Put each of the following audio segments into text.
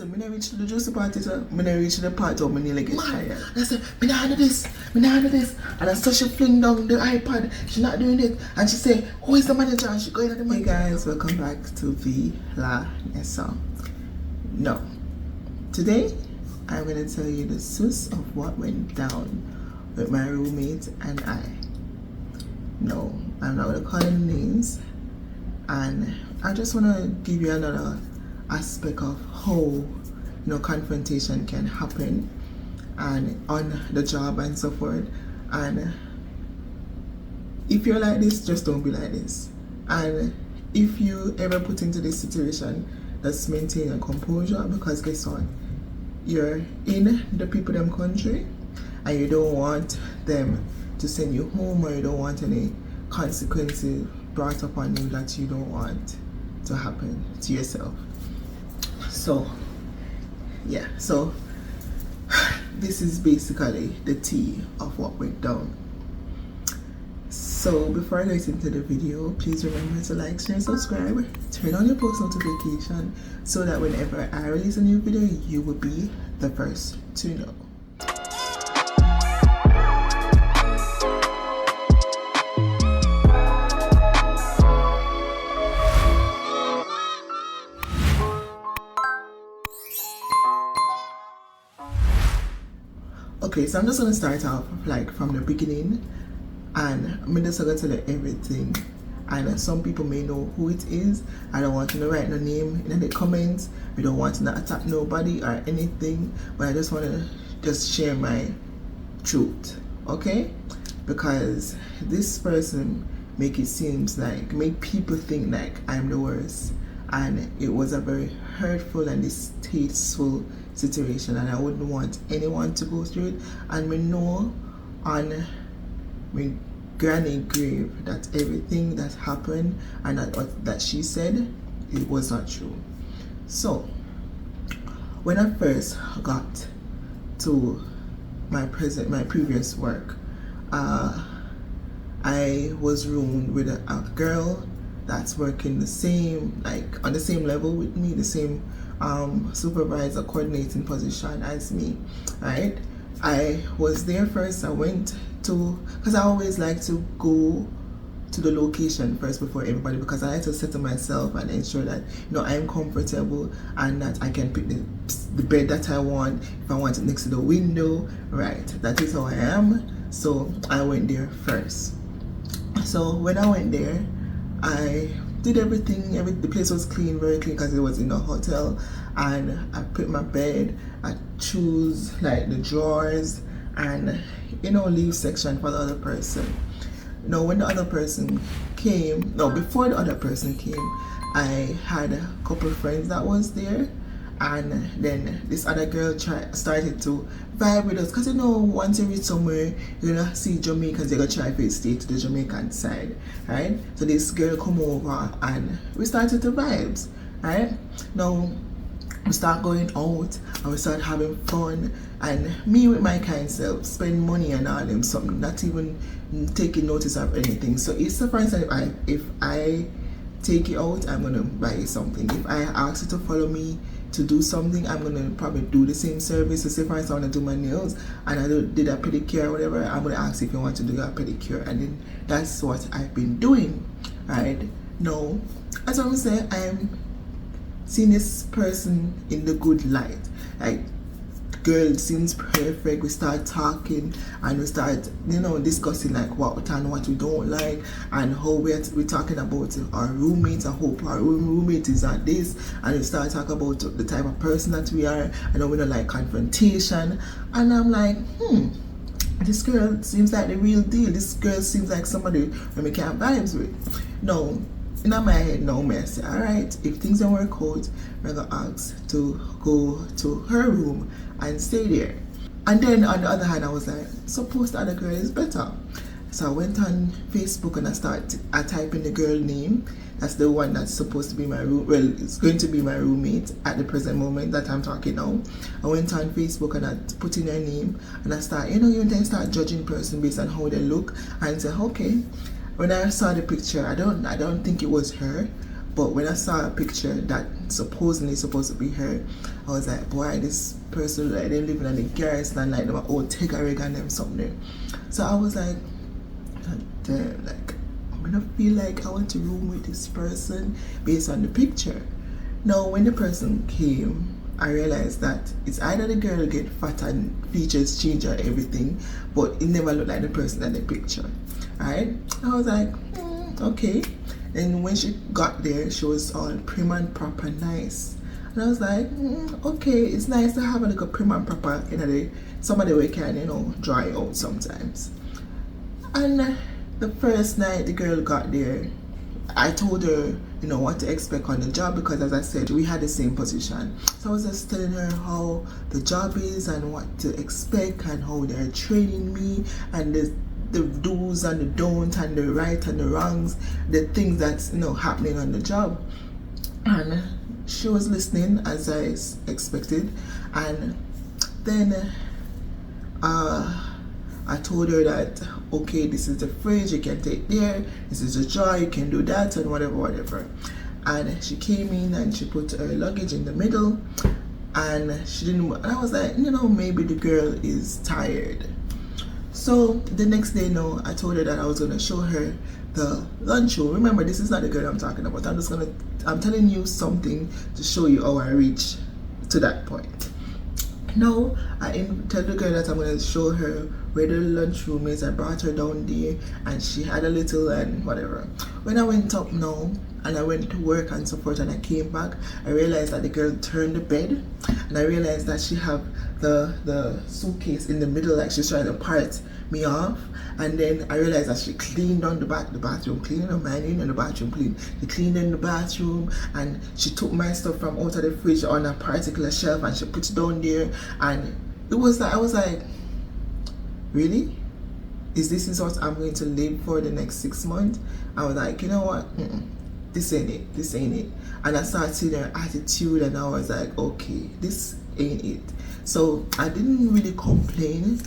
Listen, I reach the juicy party, so I reach the part of my nearly get tired. I said, me not do this. And I saw she fling down the iPad, she not doing it. And she say, who is the manager? And she going at the manager. Hey guys, welcome back to V-La-Nessa. No. Today, I'm going to tell you the source of what went down with my roommate and I. No, I'm not going to call any names. And I just want to give you another aspect of how confrontation can happen and on the job and so forth. And if you're like this, just don't be like this. And if you ever put into this situation, just maintain your composure, because guess what, you're in the people them country and you don't want them to send you home, or you don't want any consequences brought upon you that you don't want to happen to yourself. So yeah, so this is basically the tea of what went down. So before I get into the video, please remember to like, share, subscribe, turn on your post notification so that whenever I release a new video, you will be the first to know. Okay, so I'm just gonna start off like from the beginning, and I'm just gonna tell you everything. And some people may know who it is. I don't want you to write no name in the comments. We don't want to attack nobody or anything, but I just want to just share my truth, okay? Because this person make people think like I'm the worst, and it was a very hurtful and distasteful situation, and I wouldn't want anyone to go through it. And we know on my granny grave that everything that happened and that she said, it was not true. So when I first got to my previous work, I was roomed with a girl that's working on the same level with me, the same supervisor coordinating position as me, right? I was there first. I went to, because I always like to go to the location first before everybody, because I like to settle myself and ensure that I'm comfortable and that I can pick the bed that I want, if I want it next to the window, right? That is how I am. So I went there first. So when I went there, I did everything. The place was clean, very clean, because it was in a hotel. And I put my bed, I choose like the drawers and leave section for the other person. When the other person came, before the other person came, I had a couple of friends that was there. And then this other girl started to vibe with us, because once you reach somewhere, you're gonna see Jamaicans, they're gonna try to stay to the Jamaican side, right? So this girl come over and we started to vibes, right? Now we start going out and we start having fun, and me with my kind self spend money and all them something, not even taking notice of anything. So it's the first time if I take you out, I'm gonna buy you something. If I ask you to follow me to do something, I'm gonna probably do the same service. So say for instance I want to do my nails and I did a pedicure or whatever, I'm gonna ask if you want to do a pedicure, and then that's what I've been doing, right? Now, as I'm saying, I'm seeing this person in the good light. Like, girl seems perfect. We start talking and we start discussing like what and what we don't like, and how we're talking about our roommates and hope our roommate is at this, and we start talking about the type of person that we are, and we don't like confrontation. And I'm like, this girl seems like the real deal. This girl seems like somebody who we can vibes with. No, in my head now, I say, alright, if things don't work out, I'm gonna ask to go to her room and stay there. And then on the other hand, I was like, suppose the other girl is better. So I went on Facebook and I typed in the girl name. That's the one that's supposed to be my it's going to be my roommate at the present moment that I'm talking now. I went on Facebook and I put in her name, and I start, you then start judging person based on how they look, and say, okay. When I saw the picture, I don't think it was her, But when I saw a picture that supposedly supposed to be her, I was like, boy, this person, like, they living in the garrison, like, them old take a rig and them something. So I was like, damn, like, I'm gonna feel like I want to room with this person based on the picture. Now, when the person came, I realized that it's either the girl get fat and features change or everything, but it never looked like the person in the picture. Alright? I was like, okay. And when she got there, she was all prim and proper nice. And I was like, okay, it's nice to have a little prim and proper, you know, somebody we can, you know, dry out sometimes. And the first night the girl got there, I told her, you know, what to expect on the job, because as I said, we had the same position. So I was just telling her how the job is and what to expect and how they're training me and the do's and the don'ts and the right and the wrongs, the things that's, you know, happening on the job. And she was listening as I expected. And then I told her that, okay, this is the fridge, you can take there, this is the jar, you can do that, and whatever. And she came in and she put her luggage in the middle, and she didn't, and I was like, you know, maybe the girl is tired. So the next day, no, I told her that I was gonna show her the lunchroom. Remember, this is not the girl I'm talking about. I'm telling you something to show you how I reached to that point. No, I tell the girl that I'm gonna show her where the lunchroom is. I brought her down there and she had a little and whatever. When I went up now and I went to work and so forth and I came back, I realized that the girl turned the bed, and I realized that she have the suitcase in the middle, like she's trying to part me off. And then I realized that she cleaned on the bathroom, cleaning the man and the bathroom clean. She cleaned in the bathroom and she took my stuff from out of the fridge on a particular shelf and she put it down there. And it was like, I was like, really? This is what I'm going to live for the next 6 months? I was like, you know what? This ain't it. And I started seeing her attitude and I was like, okay, this ain't it. So I didn't really complain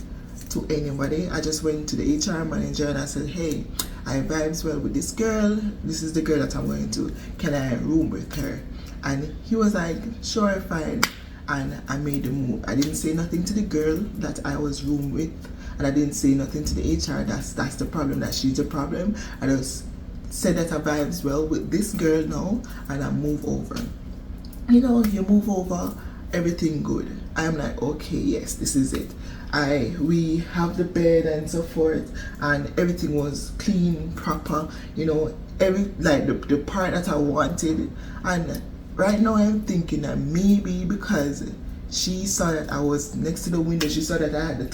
to anybody. I just went to the HR manager and I said, hey, I vibes well with this girl. This is the girl that I'm going to. Can I room with her? And he was like, sure, fine. And I made the move. I didn't say nothing to the girl that I was room with, and I didn't say nothing to the HR. That's the problem, that she's the problem. I just said that I vibes well with this girl now, and I move over. You know, you move over, everything good. I'm like, okay, yes, this is it. We have the bed and so forth, and everything was clean, proper, you know, the part that I wanted. And right now I'm thinking that maybe because she saw that I was next to the window, she saw that I had the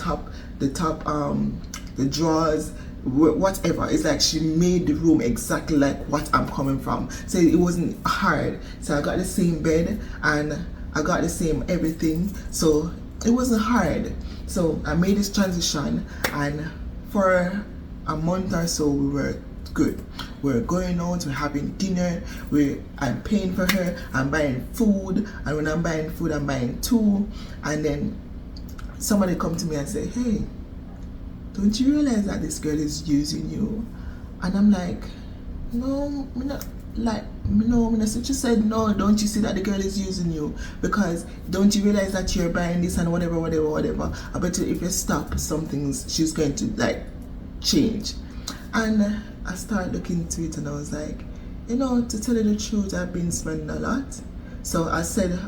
drawers, whatever. It's like she made the room exactly like what I'm coming from. So it wasn't hard. So I got the same bed and I got the same everything. So it wasn't hard. So I made this transition, and for a month or so we were good. We're going out, we're having dinner, I'm paying for her, I'm buying food, and when I'm buying food, I'm buying two. And then somebody come to me and say, hey, don't you realize that this girl is using you? And I'm like, no, I'm not. Like, no, Minister just said, no, don't you see that the girl is using you? Because don't you realize that you're buying this and whatever. I bet you if you stop some things, she's going to like change. And I started looking into it and I was like, you know, to tell you the truth, I've been spending a lot. So I said,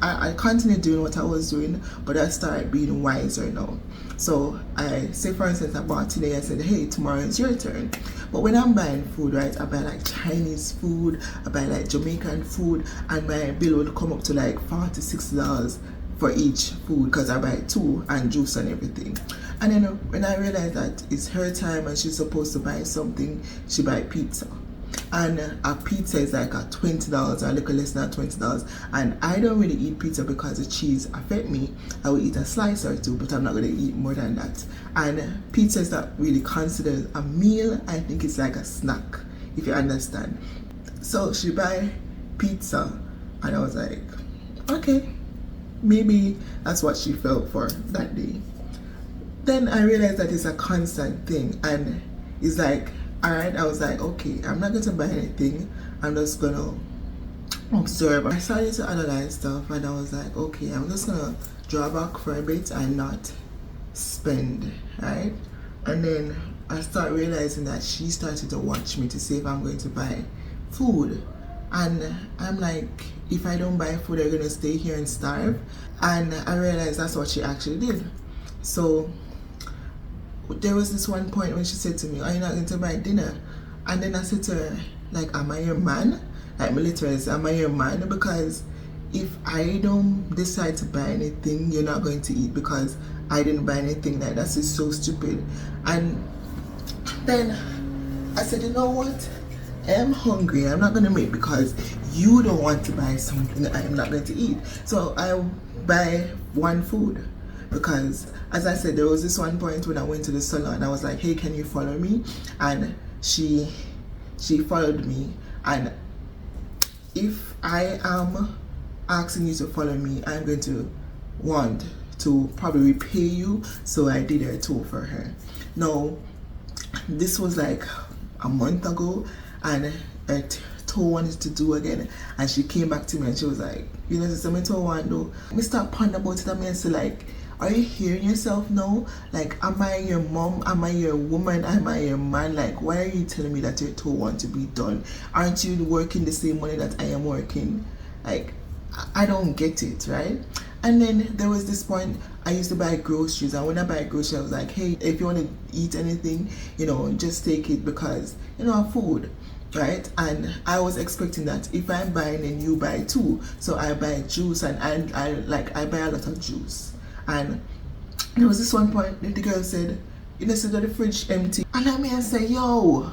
I continued doing what I was doing, but I started being wiser now. So I say, for instance, I bought today, I said, hey, tomorrow is your turn. But when I'm buying food, right, I buy like Chinese food, I buy like Jamaican food, and my bill would come up to like $46 for each food because I buy two and juice and everything. And then when I realized that it's her time and she's supposed to buy something, she buy pizza. And a pizza is like a $20, a little less than $20. And I don't really eat pizza because the cheese affect me. I will eat a slice or two, but I'm not going to eat more than that. And pizza is not really considered a meal. I think it's like a snack, if you understand. So she buy pizza, and I was like, okay, maybe that's what she felt for that day. Then I realized that it's a constant thing, and it's like, alright, I was like, okay, I'm not going to buy anything I'm just gonna observe. I started to analyze stuff, and I was like, okay, I'm just gonna draw back for a bit and not spend, right? And then I start realizing that she started to watch me to see if I'm going to buy food, and I'm like, if I don't buy food, they're gonna stay here and starve. And I realized that's what she actually did. So there was this one point when she said to me, are you not going to buy dinner? And then I said to her, like, am I your man? Like, me literally said, am I your man? Because if I don't decide to buy anything, you're not going to eat because I didn't buy anything. Like, that's just so stupid. And then I said, you know what? I'm hungry. I'm not going to make because you don't want to buy something that I'm not going to eat. So I buy one food. Because, as I said, there was this one point when I went to the salon, I was like, hey, can you follow me? And she followed me. And if I am asking you to follow me, I'm going to want to probably repay you. So I did a tour for her. Now, this was like a month ago, and a tour wanted to do again, and she came back to me and she was like, you know, sister, me tour one do. Me start pondering about it, and me say like, are you hearing yourself now? Like, am I your mom? Am I your woman? Am I your man? Like, why are you telling me that your tour want to be done? Aren't you working the same money that I am working? Like, I don't get it, right? And then there was this point, I used to buy groceries, and when I buy groceries, I was like, hey, if you want to eat anything, you know, just take it because, you know, food, right? And I was expecting that if I'm buying and you buy too, so I buy juice, and I buy a lot of juice. And there was this one point that the girl said, you know, so that the fridge empty. And I mean, I say, yo.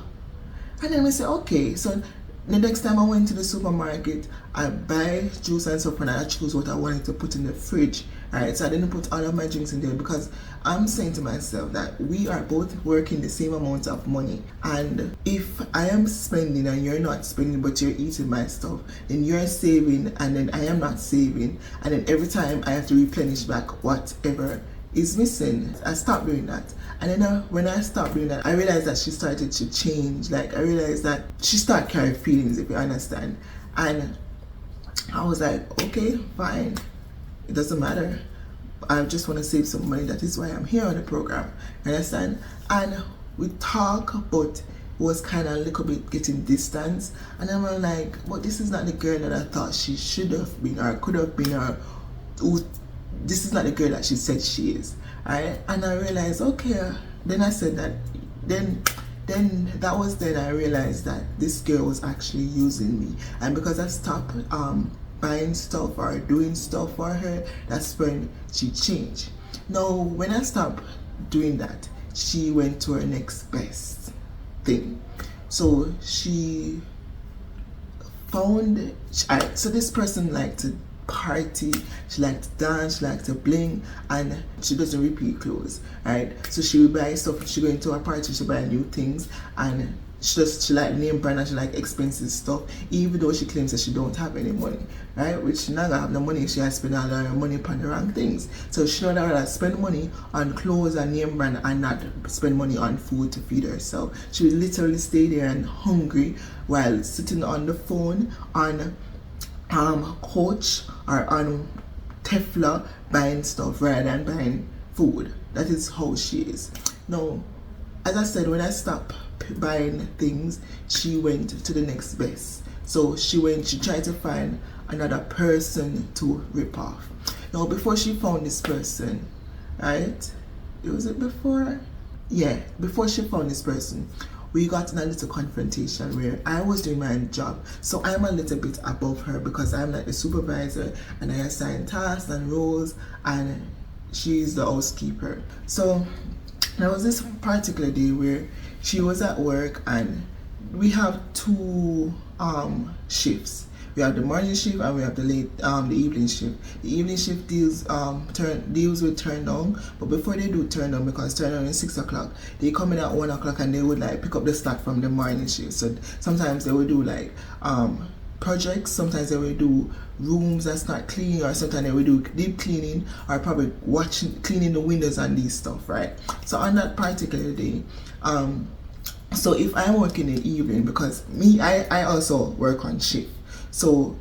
And then we say, okay. So the next time I went to the supermarket, I buy juice and stuff, and I choose what I wanted to put in the fridge. Alright, so I didn't put all of my drinks in there because I'm saying to myself that we are both working the same amount of money. And if I am spending and you're not spending but you're eating my stuff, then you're saving and then I am not saving. And then every time I have to replenish back whatever is missing. I stopped doing that. And then when I stopped doing that, I realized that she started to change. Like, I realized that she started carrying feelings, if you understand. And I was like, okay, fine. It doesn't matter. I just want to save some money. That is why I'm here on the program. Understand? And we talk, but it was kind of a little bit getting distance. And I'm like, but this is not the girl that I thought she should have been or could have been, or this is not the girl that she said she is. Alright? And I realized, okay. Then I said that. Then I realized that this girl was actually using me. And because I stopped buying stuff or doing stuff for her, that's when she changed. Now, when I stopped doing that, she went to her next best thing. So she found, so this person liked to party, she liked to dance, she liked to bling, and she doesn't repeat clothes, right? So she will buy stuff, she go into a party, she buy new things, and she like name brand and she like expensive stuff, even though she claims that she don't have any money, right? Which she not gonna have no money if she has spent all her money upon the wrong things. So she not rather spend money on clothes and name brand and not spend money on food to feed herself. She would literally stay there and hungry while sitting on the phone on Coach or on Tefla buying stuff rather than buying food. That is how she is. Now, as I said, when I stopped buying things, she went to the next best. So she tried to find another person to rip off. Now, before she found this person, right? Was it before? Yeah, before she found this person, we got in a little confrontation where I was doing my job. So I'm a little bit above her because I'm like the supervisor and I assign tasks and roles, and she's the housekeeper. So there was this particular day where she was at work, and we have two shifts. We have the morning shift and we have the evening shift. The evening shift deals with turn down, but before they do turn down, because turn down is 6 o'clock, they come in at 1 o'clock and they would like pick up the slack from the morning shift. So sometimes they would do like projects, sometimes they would do rooms that's not clean, or sometimes they would do deep cleaning, or probably cleaning the windows and these stuff, right? So on that particular day, So if I'm working in the evening, because me, I also work on shift. So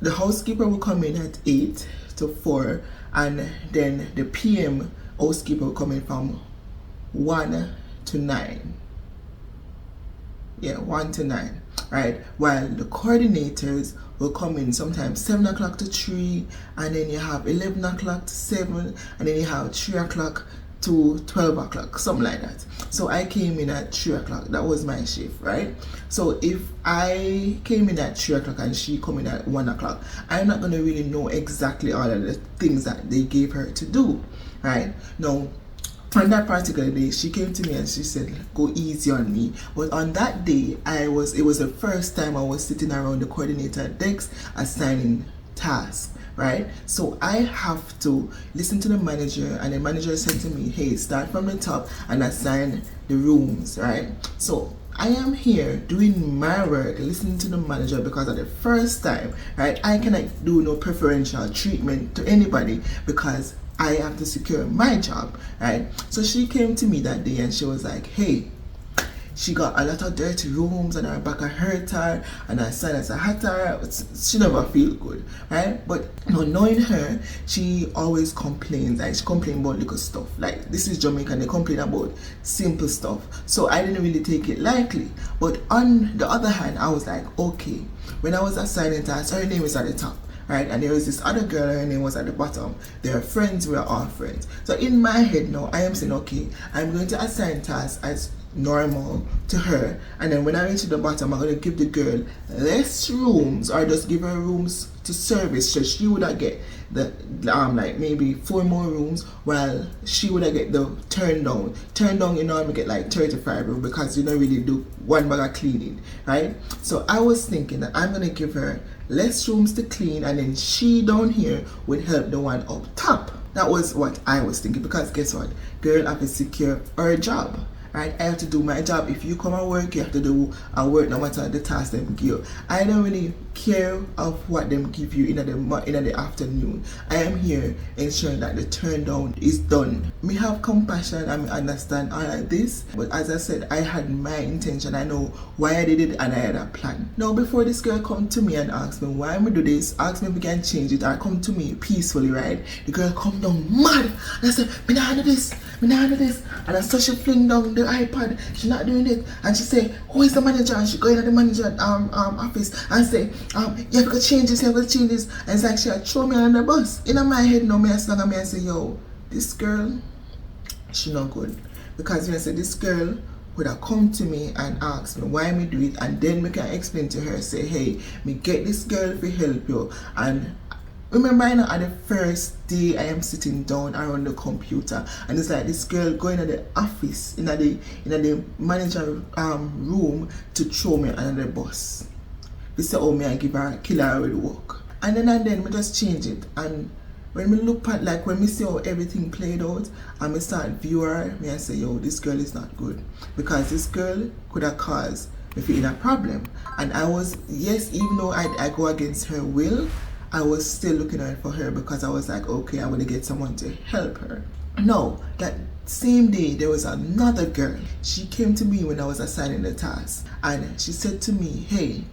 the housekeeper will come in at 8 to 4, and then the PM housekeeper will come in from 1 to 9. Yeah, 1 to 9, right? While the coordinators will come in sometimes 7 o'clock to 3, and then you have 11 o'clock to 7, and then you have 3 o'clock to 12 o'clock, something like that. So I came in at 3 o'clock. That was my shift, right? So if I came in at 3 o'clock and she come in at 1 o'clock, I'm not going to really know exactly all of the things that they gave her to do, right? Now, on that particular day, she came to me and she said, go easy on me. But on that day, it was the first time I was sitting around the coordinator desk assigning tasks, right? So I have to listen to the manager, and the manager said to me, hey, start from the top and assign the rooms, right? So I am here doing my work, listening to the manager, because at the first time, right, I cannot do no preferential treatment to anybody because I have to secure my job, right? So she came to me that day and she was like, hey, she got a lot of dirty rooms and her back hurt her and her sinus hurt her. She never feel good, right? But knowing her, she always complains. Like, she complains about little stuff. Like, this is Jamaica and they complain about simple stuff. So I didn't really take it lightly. But on the other hand, I was like, okay, when I was assigning tasks, her name is at the top, right? And there was this other girl, her name was at the bottom. Their friends were all friends. So in my head now, I am saying, okay, I'm going to assign tasks as normal to her, and then when I reach to the bottom, I'm going to give the girl less rooms, or just give her rooms to service, so she would get the like maybe 4 more rooms, while she would get the turn down. You normally get like 35 rooms because you don't really do one bag of cleaning, right? So I was thinking that I'm going to give her less rooms to clean, and then she down here would help the one up top. That was what I was thinking, because guess what, girl have to secure her job, right? I have to do my job. If you come and work, you have to do a work no matter the task them give you. I don't really care of what them give you in the afternoon. I am here ensuring that the turn down is done. Me have compassion and me understand all of this, but as I said, I had my intention. I know why I did it, and I had a plan. Now, before this girl come to me and ask me why me do this, ask me if we can change it, or come to me peacefully, right? The girl come down mad and I said, me nah do this, and I saw she fling down the iPad. She not doing it, and she say, who is the manager? And she go in at the manager office and say, you have to change this, and it's like she had thrown me on the bus. In my head now, me I stand and me I say, yo, this girl, she not good. Because when I say this girl would have come to me and asked me why me do it, and then we can explain to her, say, hey, me get this girl to help you. And remember, you know, at the first day I am sitting down around the computer, and it's like this girl going to the office in the manager room to throw me under the bus. They say, oh, me I give her, kill her with work. And then we just change it. And when we look at, like, when we see how everything played out, and we start view her, me I say, yo, this girl is not good, because this girl could have caused me feeling a problem. And I was, yes, even though I go against her will, I was still looking out for her, because I was like, okay, I'm going to get someone to help her. No, that same day, there was another girl. She came to me when I was assigning the task, and she said to me, hey,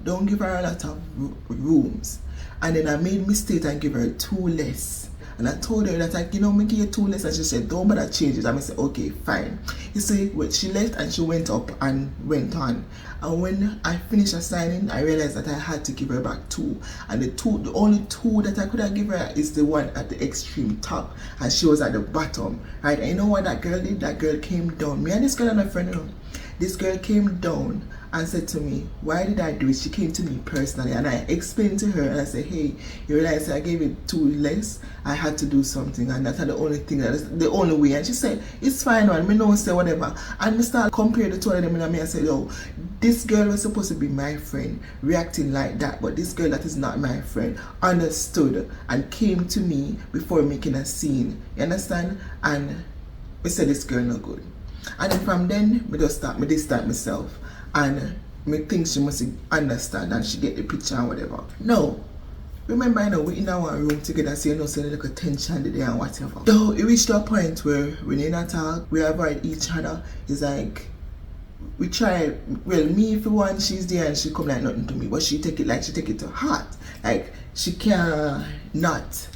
don't give her a lot of rooms. And then I made mistake and give her 2 less. And I told her that, like, you know, make it 2 less. And she said, don't bother change it. And I said, okay, fine. You see, she left and she went up and went on. And when I finished assigning, I realized that I had to give her back 2. And the only 2 that I could have given her is the one at the extreme top. And she was at the bottom, right? And you know what that girl did? That girl came down. Me and this girl and my friend, you know, this girl came down and said to me, why did I do it? She came to me personally, and I explained to her, and I said, hey, you realize I gave it 2 less? I had to do something, and that's the only thing, that's the only way. And she said, it's fine, man, me no say whatever. And me start compare the 2 of them, and I said, yo, this girl was supposed to be my friend, reacting like that, but this girl that is not my friend understood and came to me before making a scene. You understand? And we said, this girl no good. And then from then, me distance myself, and me think she must understand and she get the picture and whatever. No, remember, you know, we in our room together, so you know, so like a tension there and whatever. Though it reached to a point where we need not talk, we avoid each other. It's like we try, well, me for one, she's there and she come like nothing to me, but she take it to heart. Like, she can't not,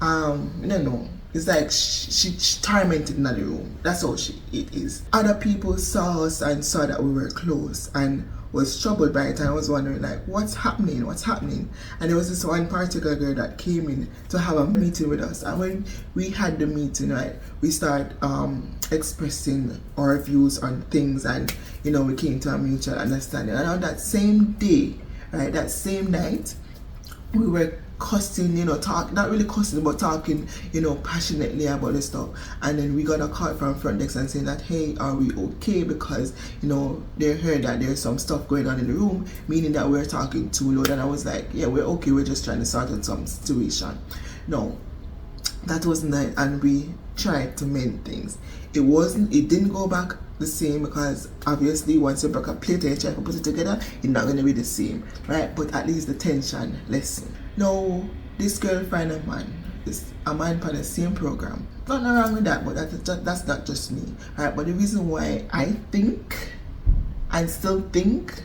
no. It's like she tormented in the room. That's how it is. Other people saw us and saw that we were close and was troubled by it, and I was wondering like, what's happening? And there was this one particular girl that came in to have a meeting with us, and when we had the meeting, right, we started expressing our views on things, and we came to a mutual understanding. And on that same day, right, that same night, we were cussing, not really cussing, but talking, passionately about the stuff. And then we got a call from front desk and saying that, hey, are we okay? Because, they heard that there's some stuff going on in the room, meaning that we're talking too loud. And I was like, yeah, we're okay, we're just trying to sort out some situation. No, that wasn't it. And we tried to mend things. It didn't go back the same, because obviously once you break a plate and you try to put it together, it's not going to be the same, right? But at least the tension lessened. Now, this girl find a man for the same program. Nothing wrong with that, but that's not just me, right? But the reason why I think and still think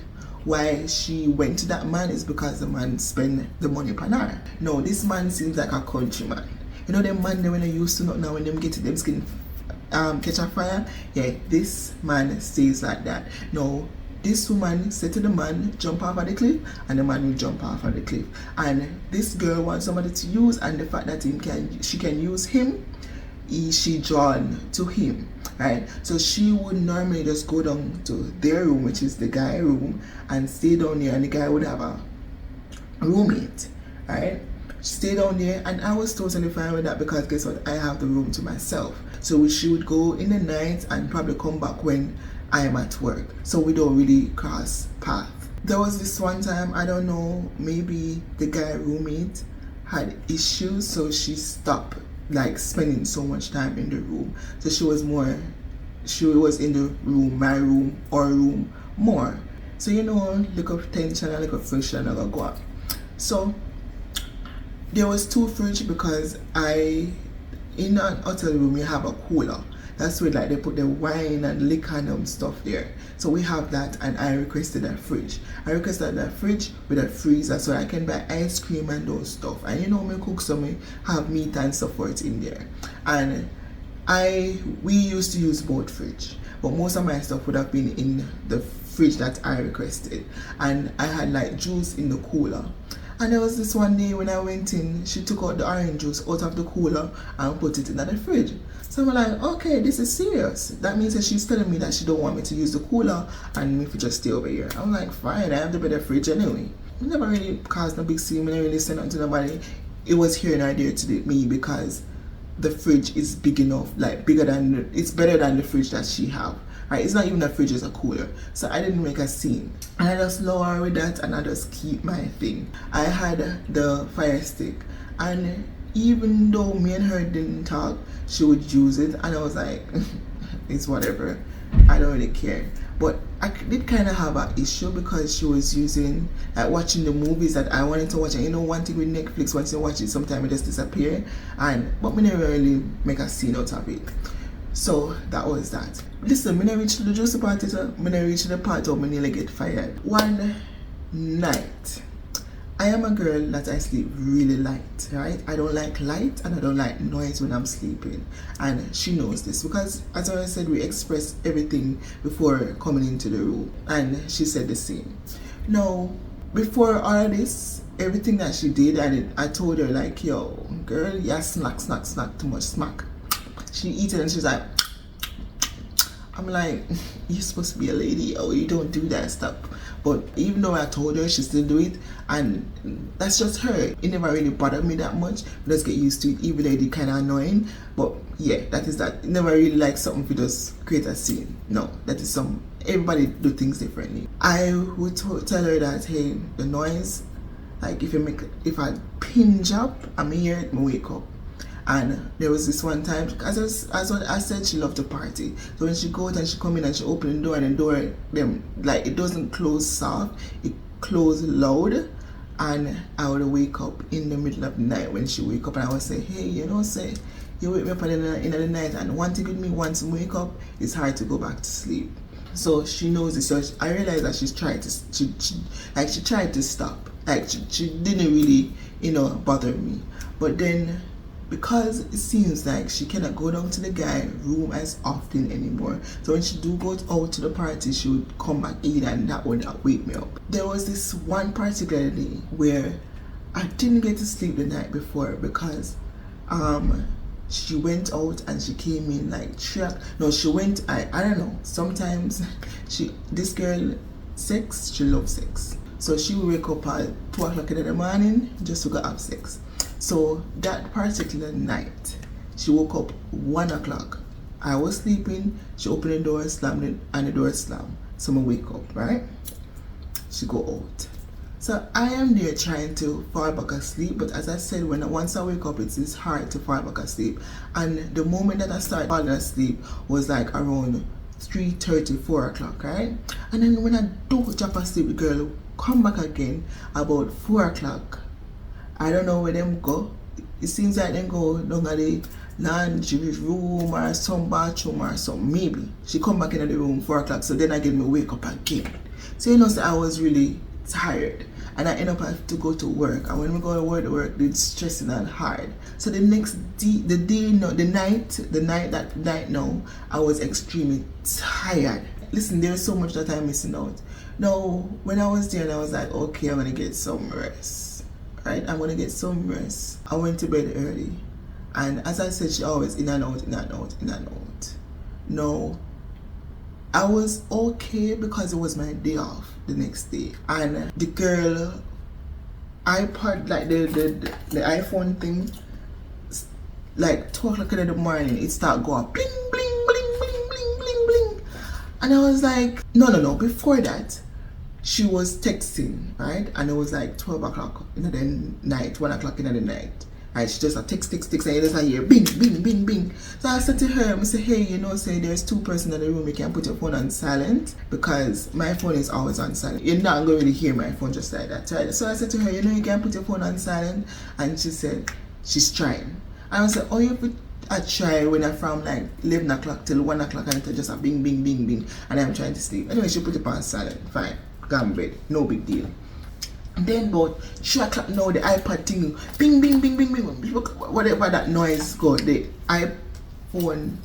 why she went to that man is because the man spent the money upon her. No, this man seems like a countryman. Them man, they when they used to not now when them get to them skin catch a fire. Yeah, this man stays like that. No, this woman said to the man, jump off of the cliff, and the man will jump off of the cliff. And this girl wants somebody to use, and the fact that she can use him, she drawn to him, right? So she would normally just go down to their room, which is the guy room, and stay down there, and the guy would have a roommate, right? Stay down there, and I was totally fine with that, because guess what, I have the room to myself. So she would go in the night and probably come back when I am at work, so we don't really cross paths. There was this one time, I don't know, maybe the guy roommate had issues, so she stopped like spending so much time in the room. So she was in the room, my room, our room more. So look of tension and look of friction and go up. So there was 2 fridge, because in an hotel room you have a cooler. That's where like they put the wine and liquor and stuff there. So we have that, and I requested a fridge. I requested a fridge with a freezer so I can buy ice cream and those stuff. And me cook, so me have meat and stuff for it in there. And we used to use both fridge, but most of my stuff would have been in the fridge that I requested. And I had like juice in the cooler. And there was this one day when I went in, she took out the orange juice out of the cooler and put it in the fridge. So I'm like, okay, this is serious. That means that she's telling me that she don't want me to use the cooler and me to just stay over here. I'm like, fine, I have the better fridge anyway. I never really caused no big scene, I never really said nothing to nobody. It was here and there to me, because the fridge is big enough, like it's better than the fridge that she have. Right? It's not even a fridge, it's a cooler. So I didn't make a scene. And I just lower with that, and I just keep my thing. I had the fire stick, and even though me and her didn't talk, she would use it, and I was like, it's whatever, I don't really care. But I did kind of have an issue, because she was using, like, watching the movies that I wanted to watch. And one thing with Netflix, once you watch it, sometimes it just disappear. But me never really make a scene out of it. So that was that. Listen, me never reach the juicy party, so me never reach the part where me nearly get fired. One night, I am a girl that I sleep really light, right? I don't like light, and I don't like noise when I'm sleeping. And she knows this, because as I said, we express everything before coming into the room. And she said the same. Now, before all of this, everything that she did, I told her like, yo, girl, yeah, snack, too much smack. She eat it and she's like, I'm like, you're supposed to be a lady, or you don't do that stuff. But even though I told her, she still do it, and that's just her. It never really bothered me that much. Let's get used to it, even though it kind of annoying. But yeah, that is that. It never really like something to just create a scene. No, that is everybody do things differently. I would tell her that, hey, the noise, like if I pinch up, I'm here, I wake up. And there was this one time, as I said, she loved to party. So when she goes and she come in and she open the door, and the door, like, it doesn't close soft, it closed loud. And I would wake up in the middle of the night when she wake up, and I would say, hey, say, you wake me up in the night, and one thing with me, once I wake up, it's hard to go back to sleep. So she knows it. So I realized that she tried to stop. Like she didn't really, bother me. But then, because it seems like she cannot go down to the guy room as often anymore, so when she do go out to the party, she would come back in, and that would wake me up. There was this one particular day where I didn't get to sleep the night before because she went out and she came in like she went, I don't know, sometimes this girl, sex, she loves sex. So she would wake up at 2 o'clock in the morning just to go have sex. So that particular night, she woke up 1 o'clock. I was sleeping, she opened the door, slammed it, and the door slammed. So I wake up, right? She go out. So I am there trying to fall back asleep, but as I said, once I wake up, it's hard to fall back asleep. And the moment that I started falling asleep was like around 3:30, 4 o'clock, right? And then when I do drop asleep, the girl come back again about 4 o'clock. I don't know where them go. It seems like them go down at the laundry room or some bathroom or something. Maybe she come back into the room 4 o'clock. So then again, me wake up again. So so I was really tired, and I end up having to go to work. And when we go to work, it's stressing and hard. So the next night now, I was extremely tired. Listen, there's so much that I'm missing out. Now, when I was there, I was like, okay, I'm gonna get some rest. Right? I'm gonna get some rest. I went to bed early, and as I said, she always in and out. No, I was okay because it was my day off the next day, and the girl iPod, like the iPhone thing, like 2 o'clock in the morning, it start going bling bling bling bling bling bling bling, and I was like, no. Before that, she was texting, right? And it was like 12 o'clock in the night, 1 o'clock in the night. Right? She just text, and you just hear bing, bing, bing, bing. So I said to her, I said, hey, say there's 2 persons in the room, you can put your phone on silent, because my phone is always on silent. You're not going to really hear my phone just like that, right? So I said to her, you can put your phone on silent. And she said, she's trying. And I said, oh, you put I try when I'm from like 11 o'clock till 1 o'clock, and it's just a bing, bing, bing, bing, and I'm trying to sleep. Anyway, she put it on silent, fine. Gone bed, no big deal. And then about 3 o'clock now, the iPad thing, bing, bing, bing, bing, bing, whatever that noise go, the iPhone,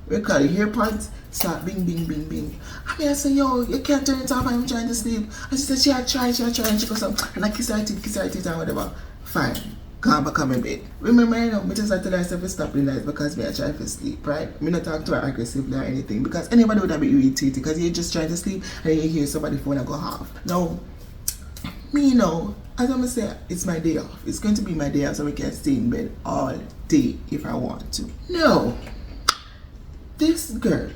we call it AirPods, start bing, bing, bing, bing. I say, yo, you can't turn it off, I'm trying to sleep. And she said, she try, and she goes up, and I kiss her teeth, and whatever. Fine, come back on my bed. Remember, I just tell myself to stop the lights because I try to sleep, right? Me not talk to her aggressively or anything, because anybody would have been irritated because you're just trying to sleep and you hear somebody phone and go off. Now, me as I'm gonna say, it's my day off. It's going to be my day off, so we can stay in bed all day if I want to. No, this girl,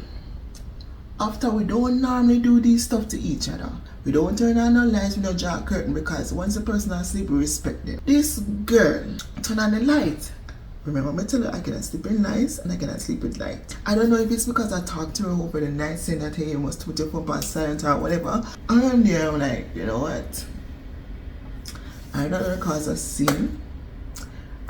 after we don't normally do these stuff to each other, we don't turn on no lights, we don't draw a curtain, because once the person is asleep, we respect them. This girl turn on the light. Remember, I tell her I cannot sleep in lights and I cannot sleep with light. I don't know if it's because I talked to her over the night saying that, hey, you must put your phone on silent or whatever. I'm there, I'm like, you know what? I'm not gonna cause a scene.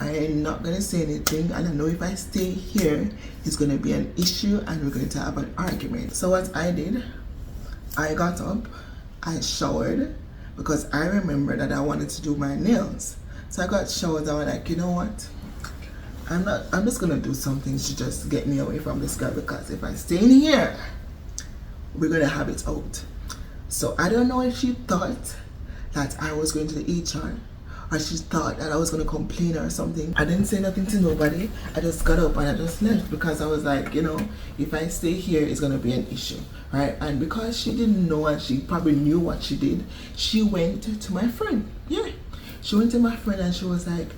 I am not gonna say anything, and I know if I stay here, it's gonna be an issue and we're going to have an argument. So what I did, I got up, I showered, because I remember that I wanted to do my nails. So I got showered, I was like, you know what? I'm just gonna do something to just get me away from this guy, because if I stay in here, we're gonna have it out. So I don't know if she thought that I was going to the HR, or she thought that I was going to complain or something. I didn't say nothing to nobody. I just got up and I just left, because I was like, if I stay here, it's going to be an issue, right? And because she didn't know, and she probably knew what she did, she went to my friend. Yeah, she went to my friend and she was like,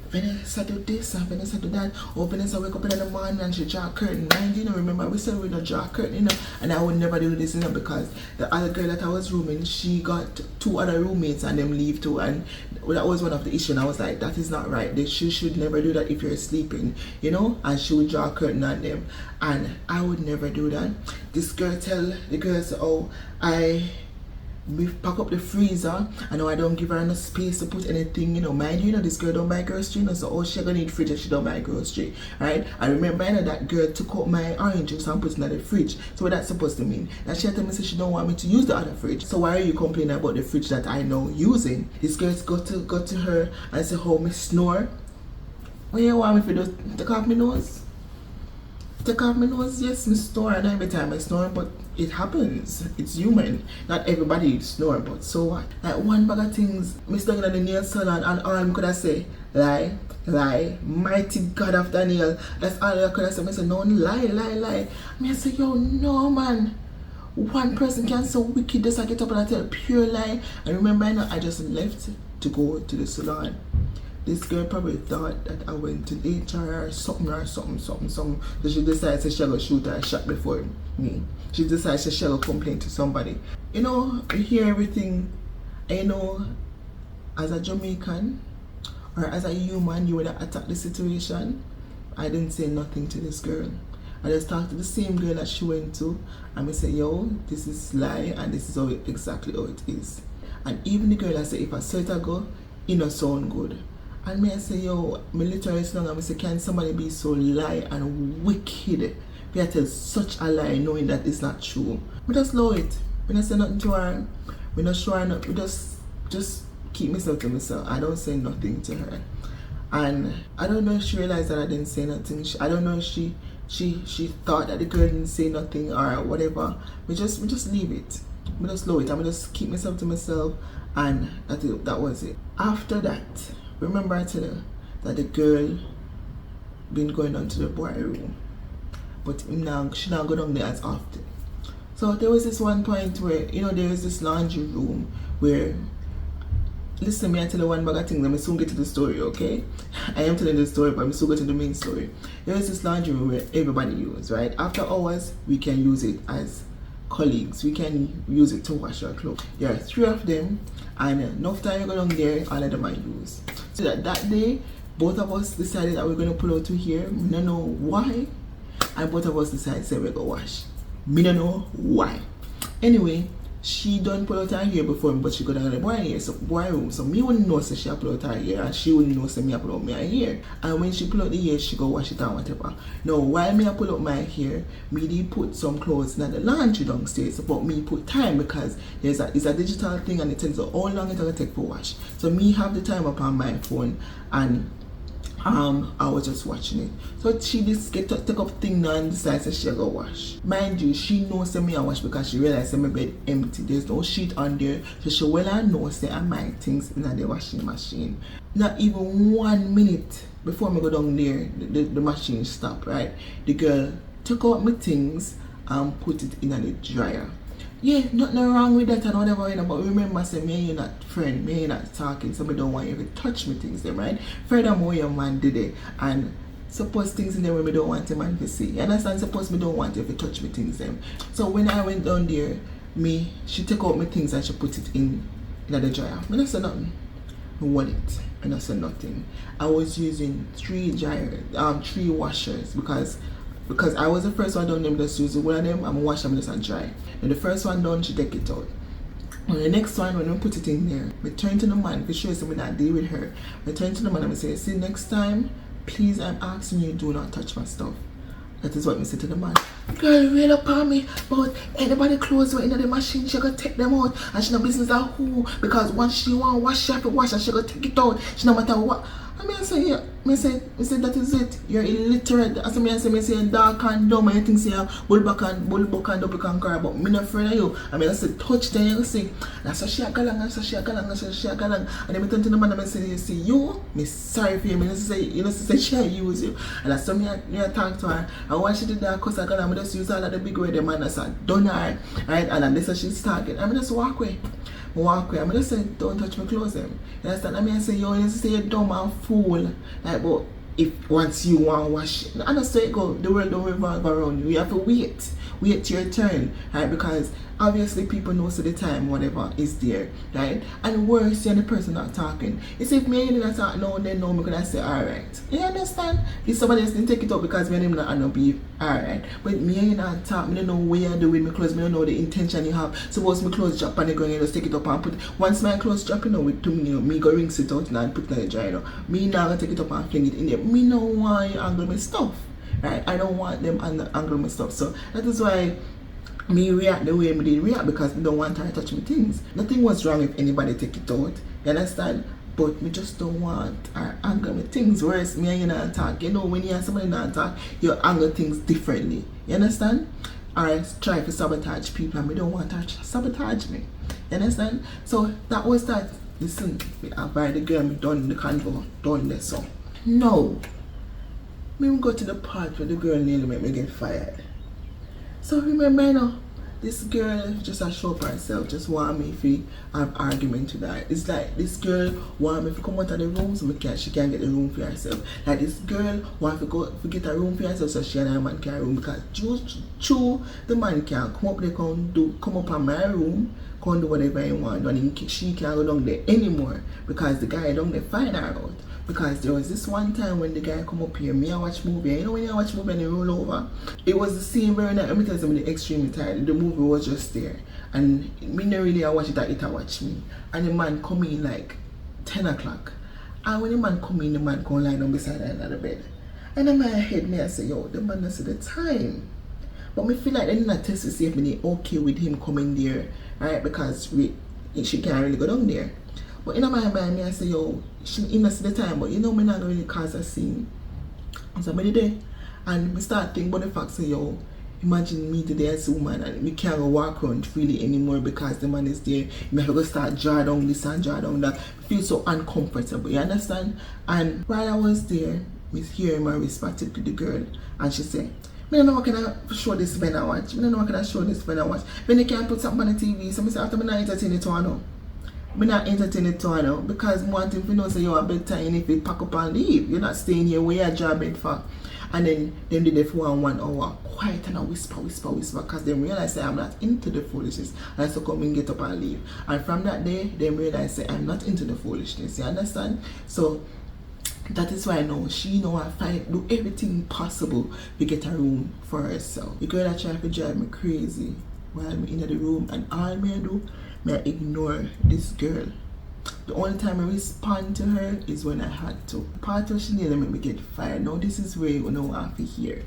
Vanessa do this and Vanessa do that. Oh, Vanessa wake up in the morning and she draw a curtain. Mind, remember we said we don't draw a curtain, and I would never do this, because the other girl that I was rooming, she got 2 other roommates and them leave too, and that was one of the issues. And I was like, that is not right. She should never do that if you're sleeping, and she would draw a curtain on them, and I would never do that. This girl tell the girls, oh, we pack up the freezer, and now I don't give her enough space to put anything, you know. Mind you, this girl don't buy grocery, you know, so she gonna need fridge if she don't buy grocery, right? I remember, you know, that girl took out my orange juice and put it in the fridge. So what that's supposed to mean? That she told me she don't want me to use the other fridge. So why are you complaining about the fridge that I know using? This girl's got to her and say, how me snore? What you want me to do? Take off my nose? Take off my nose? Yes, me snore, and every time I snore, but it happens. It's human. Not everybody snore, but so what? Like one bag of things, me stuck in the nail salon, and all I could have say, lie, mighty God of Daniel. That's all I could have said. I said, no, lie. I say, yo, no man. One person can so wicked, just I get up and I tell pure lie. And remember, I just left to go to the salon. This girl probably thought that I went to HR or something. So she decided she shall go shoot her shot before me. She decided she shall go complain to somebody. You know, you hear everything. And you know, as a Jamaican or as a human, you would attack the situation. I didn't say nothing to this girl. I just talked to the same girl that she went to, and I say, yo, this is lie, and this is exactly how it is. And even the girl I say, if I saw it I go, it not sound good. And me I say, yo, me literally slang and I say, can somebody be so lie and wicked? Me I tell such a lie knowing that it's not true. Me just love it. Me not say nothing to her. Me not show her nothing. Me just keep myself to myself. I don't say nothing to her. And I don't know if she realized that I didn't say nothing. I don't know if she thought that the girl didn't say nothing or whatever. Me just leave it. Me just love it. I'm just keep myself to myself, and that was it. After that, remember I told her that the girl been going on to the boy room, but she now go down there as often. So there was this one point where, you know, there was this laundry room where, listen, me I tell you one bag of things, I'm soon get to the story, okay? I am telling the story, but I'm soon get to the main story. There is this laundry room where everybody uses, right? After hours, we can use it as colleagues. We can use it to wash our clothes. There are 3 of them, and enough time you go down there, all of them are used. So that day, both of us decided that we're going to pull out to here. We don't know why, and both of us decided to say we're going to wash. Me don't know why. Anyway, she done pull out her hair before me, but she go down to the boy room. So me wouldn't know she pull out her hair, and she wouldn't know me pull out my hair. And when she pull out the hair, she go wash it and whatever. Now while me pull out my hair, me did put some clothes in the laundry downstairs, but me put time because it's a digital thing and it tells you how long it will take to wash. So me have the time up on my phone, and I was just watching it. So she just take up thing now and decides that she'll go wash. Mind you, she knows that me I wash because she realized that my bed empty. There's no sheet on there. So she well knows that I my things in the washing machine. Not even 1 minute before me go down there, the machine stop, right? The girl took out my things and put it in the dryer. Yeah, nothing wrong with that and whatever, you know, but remember, say, me and you not friend, me and you not talking, so I don't want you to touch me things them, right? Furthermore, your man did it, and suppose things in there when me don't want a man to see. You understand? Suppose me don't want you to touch me things them. So when I went down there, she took out my things and she put it in the dryer. I don't say nothing. I want it. I don't say nothing. I was using 3 washers because I was the first one done, them just use one of them, I'm wash them just and dry. And the first one done, she take it out. And the next one, when I put it in there, I turn to the man, if sure something I deal with her, I turn to the man and I say, see, next time, please, I'm asking you, do not touch my stuff. That is what I say to the man. Girl, real up on me, but anybody clothes were in the machine, she gonna take them out, and she no business at who, because once she want wash, she have to wash, and she gonna take it out, she no matter what. I say, yeah, I say that is it. You're illiterate. I say dark and dumb, and you think say bull buck and double and car, but me not afraid of you. I say touch them, you see. And I say she a galang, and then I turn to the man and I say, you see, you, me sorry for you. I say she use you. And I saw me talk to her. And when she did that, cause I galang, I just use all of the big word the man I said, done her, right? And then this is she's talking. I just walk away. I just say, don't touch my clothes them. You understand? I say, yo, you say you're dumb and fool. Like, but if once you want to wash it, I just say go, the world don't revolve around you. You have to wait your turn, right? Because obviously people know so the time whatever is there, right? And worse, you're the person not talking. It's if me and you not talk now, then no, me gonna say alright. You understand? If somebody else didn't take it up because me and him not be alright. But me and you not talk, me don't know what you do with my clothes, me don't know the intention you have. Suppose my clothes drop and they go and you just take it up and put it. Once my clothes drop, you know, with to me, you know, me go rinse it out and put it in the dryer. You know. Me now gonna take it up and fling it in there. Me no want you angle my stuff. Right? I don't want them angle my stuff. So that is why me react the way me did react, because me don't want her to touch me things. Nothing was wrong if anybody take it out. You understand? But me just don't want her angle me things. Whereas me and you not talk. You know, when you and somebody not talk, you angle things differently. You understand? Or try to sabotage people, and me don't want her to sabotage me. You understand? So that was that. Listen, I buy the girl, me done the convo, done this so. No. Me go to the part where the girl nearly make me get fired. So remember, you know, this girl just a show for herself, just want me to have argument with her. It's like this girl want me to come out of the room so she can't get the room for herself. Like this girl want to go to get a room for herself so she and her man can room, because true the man can come up there, come up on my room, come do whatever he want, and she can't go down there anymore because the guy down there find her out. Because there was this one time when the guy come up here, me I watch movie, you know when you watch movie and you roll over? It was the same very night, let me tell you something extremely tired. The movie was just there. And me not really I watch it, it watch me. And the man come in like 10 o'clock. And when the man come in, the man come lie down beside her in the bed. And in my head, me I say, yo, the man doesn't see the time. But me feel like they didn't test to see if me okay with him coming there, right? Because she can't really go down there. But in my mind, I say, yo, she must see the time, but you know, me not really cause a scene. So I'm there, and we start thinking about the fact, say, yo, imagine me today as a woman, and we can't go walk around freely anymore because the man is there. Me have to start draw down this and draw down that. I feel so uncomfortable, you understand? And while I was there, we hear my response to the girl, and she said, I don't know what can I show this when I watch. I don't know what can I show this when I watch. When they can't put something on the TV, so I say, after me not entertain it, I know. I'm not entertaining it now because I want him to know say you're a bedtime, and if you pack up and leave, you're not staying here where you're job bed for. And then them did it for 1 hour, quiet and a whisper, because they realize that I'm not into the foolishness. And so come and get up and leave. And from that day, they realize that I'm not into the foolishness. You understand? So that is why now she know I do everything possible to get a room for herself. The girl that tried to drive me crazy while I'm in the room, and all me do, I ignore this girl. The only time I respond to her is when I had to. Part of she nearly made me get fired. Now this is where you know I feel here.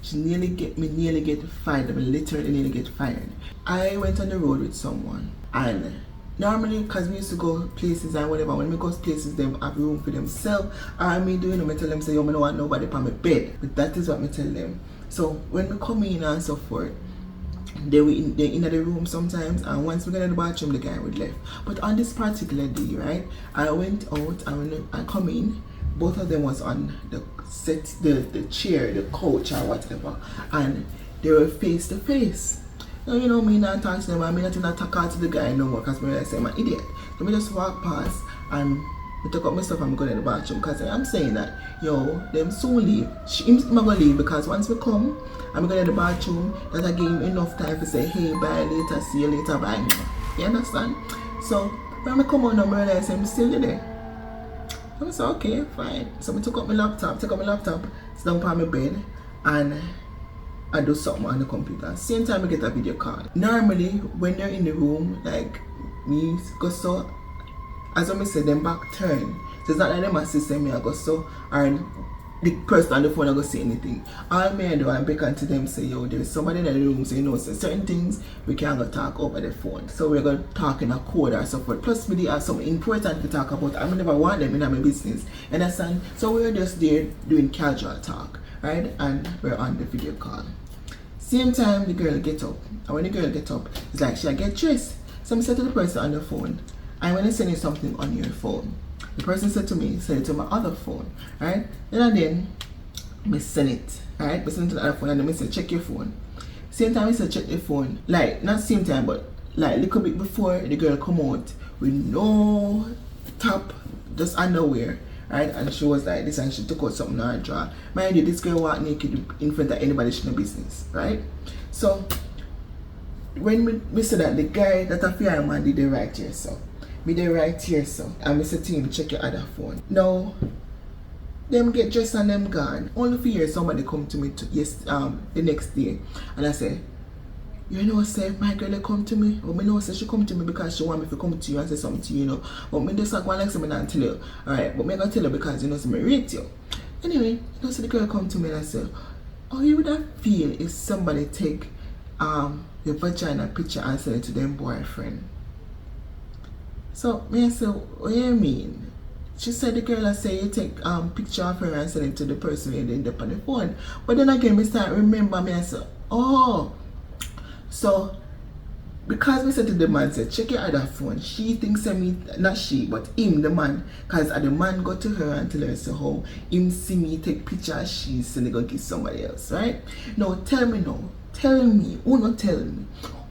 She nearly get fired. I literally nearly get fired. I went on the road with someone, and normally because we used to go places and whatever, when we go places them have room for themselves. I doing them, I tell them say yo, I don't want nobody on my bed. But that is what I tell them. So when we come in and so forth, they're in the room sometimes, and once we get in the bathroom, the guy would left. But on this particular day, right, I went out, and when I come in, both of them was on the set, the chair, the couch or whatever, and they were face to face. Now you know me not talk to them, I mean not talk out to the guy no more because I say I'm an idiot. So I just walk past and I took up my stuff and I go in the bathroom because I'm saying that, yo, them soon leave. I'm gonna leave because once we come, I'm going to the bathroom, that I give him enough time to say, hey, bye later, see you later, bye. You understand? So when I come on, I realize I'm still there. So I said, okay, fine. So I took up my laptop, sit down on my bed, and I do something on the computer. Same time I get a video call. Normally, when they're in the room, like me, go so, as I said, them back turn. So it's not like them assistant me, I go so, and the person on the phone I go say anything. All me do, I beckon to them, say, yo, there's somebody in the room, so you know, so certain things we can't go talk over the phone. So we're going to talk in a code or so forth. Plus, we have something important to talk about. I never want them in my business. Understand? So we're just there doing casual talk, right? And we're on the video call. Same time, the girl get up. And when the girl get up, it's like, she get dressed. So I said to the person on the phone, I want to send you something on your phone. The person said to me, send it to my other phone, right? Then I send it, right? I send it to the other phone, and then I said, check your phone. Same time I said, check your phone. Like, not same time, but like a little bit before the girl come out with no top, just underwear, right? And she was like this, and she took out something on her drawer. Mind you, this girl walked naked in front of anybody, she no business, right? So when me say that the guy that a fear man did the right here, so me the right here, so and me say to him check your other phone. Now them get dressed and them gone. Only for years somebody come to me the next day and I say, you know, say my girl come to me. But me know say she come to me because she want me to come to you and say something to you, you know. But me just like one like something and tell you. Alright, but me gonna tell you because you know me rate you. Anyway, you know, so the girl come to me and I say, how you would have feel if somebody take your vagina picture and send it to them boyfriend? So me I say, what do you mean? She said the girl I say you take picture of her and send it to the person you end up on the phone. But then again me start remember me I say, oh, so because me said to the man say check your other phone, she thinks that me, not she but him the man, because the man go to her and tell her so how him see me take picture she so they gonna give somebody else, right? Now tell me, who not tell me,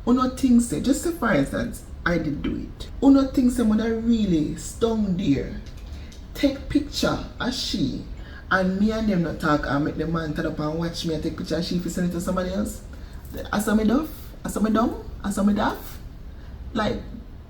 who not think say, just say for instance I did do it, who not think someone that really stung there take picture of she and me and them not talk and make the man turn up and watch me and take picture of she if he send it to somebody else? As I me dumb? As I me dumb? As I me daft? Like,